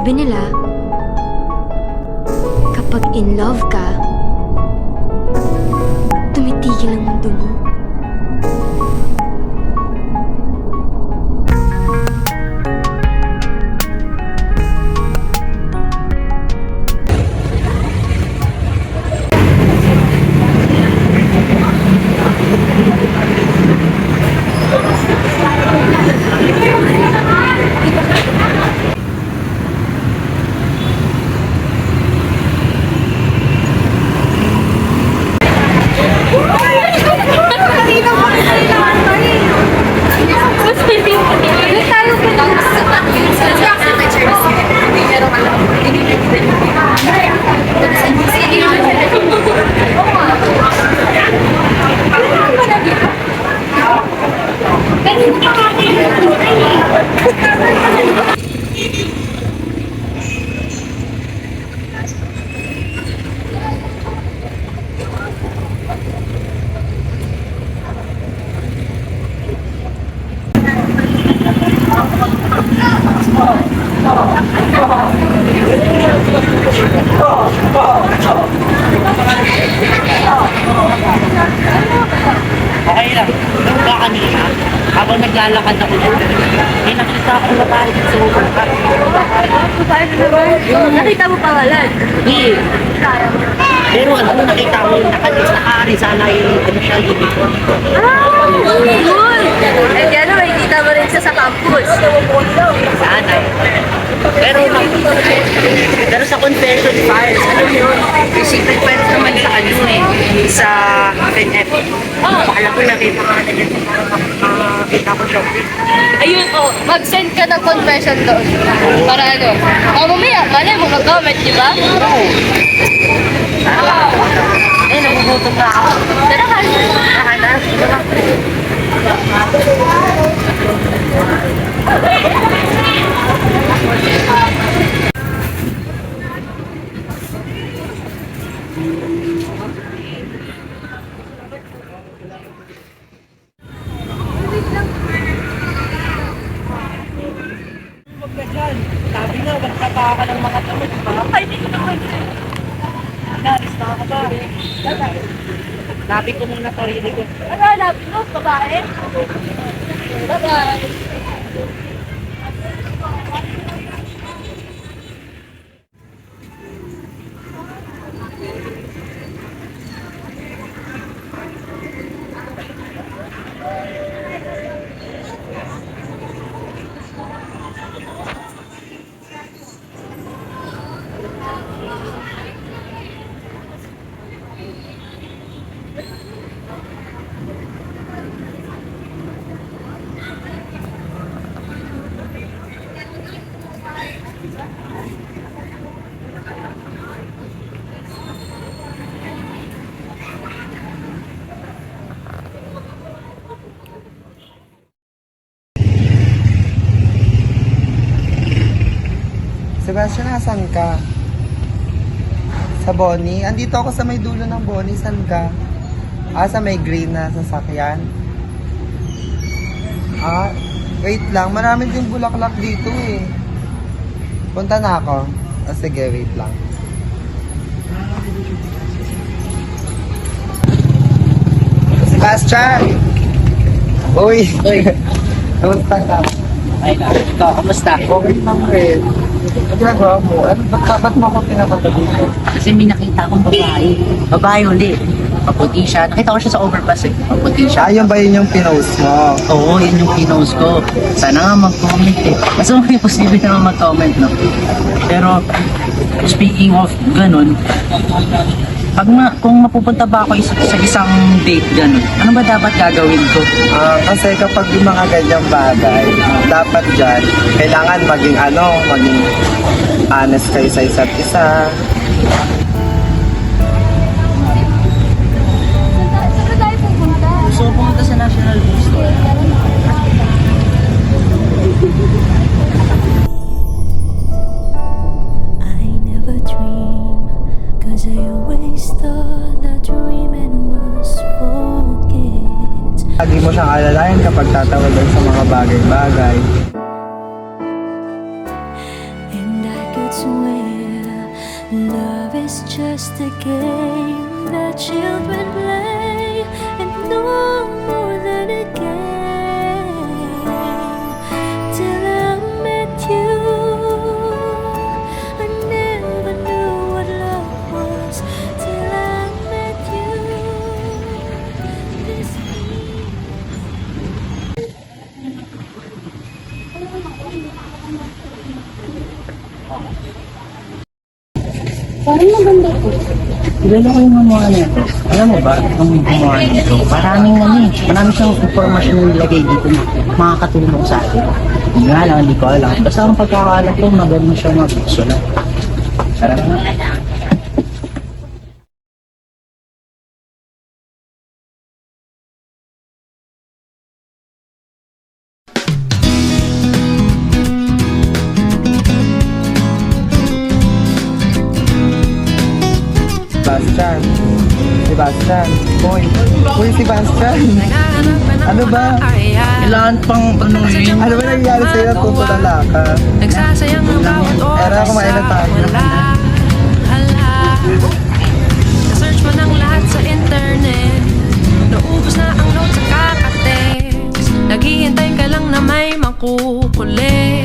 Sabi nila, kapag in love ka, tumitigil ang mundo mo. Okay lang. Ba kanina, habang naglalakad ako doon, may nakita akong babae sa overpass. Babae na naman. Nakita mo pangalan? Hindi. Pero ano nakita ko, nakaari sana ano siya, uniform. Yun! Eh, di ano, makikita mo rin siya sa campus. Sana. Pero sa confession files, alam mo yun, yung secret files naman sa ano eh, sa FNF. Akala ko nakita ka na dyan, nakita ko siya. Ayun, mag-send ka ng confession doon. Para ano? Mamaya, malay mo mag-comment, di ba? Eh, nagugutom na ako. Tara ka. Sabi nga, magtaka ka ng mga tamad, di ba? Ay, di ko naman. Naris na ka ba? Labi ko muna sarili ko. Ano, hanapin mo? Babae? Bye-bye. Sebastian, nasan ka? Sa Bonnie? Andito ako sa may dulo ng Bonnie. Saan ka? Sa may green na sasakyan. Wait lang. Maraming din bulaklak dito eh. Punta na ako. Sige, wait lang. Sebastian! Uy! Kamusta ka? Ay na, ikaw, kamusta? Okay lang rin. Ang ginagawa mo? Ba't mo ako pinapata dito? Kasi may nakita akong babae. Babae ulit. Maputi siya. Nakita ko siya sa overpass eh. Maputi siya. Ayun ba yun yung pinost mo? Oo, yun yung pinost ko. Sana nga mag-comment eh. Kasi may posible naman mag-comment, no? Pero, speaking of ganun, kung mapupunta ba ako sa isang date ganun, ano ba dapat gagawin ko? Kasi kapag yung mga ganyang bagay, dapat dyan, kailangan maging honest kayo sa isa't isa. Saan tayo pupunta? Gusto ko pumunta sa National Bookstore. I never dream, 'cause I always thought that dreaming was forget. Lagi mo siyang alalayan kapag tatawagan sa mga bagay-bagay. And I could Love is just a game that children play, and no more than a game. Till I met you, I never knew what love was. Till I met you, this feeling. Kilala ko yung gumawa nito. Alam mo ba, ang gumawa nito, maraming siyang informasyon na nilagay dito na makakatulong sa atin. Hindi nga lang, hindi ko alam. Basta ang pagkakaalam ko, magaling siya mag-sulat. Sarap na. Sebastian. Sebastian. Hoy. Hoy, Sebastian. Ano ba? Kailangan pang tanungin. Ano ba nangyayari sa'yo? Tutulala ka. Nagsasayang ng bawat oras. Era, kumain na tayo. Wala, hala. Na-search mo ng lahat sa internet. Naubos na ang notes sa kakatext. Naghihintay ka lang na may makukulit.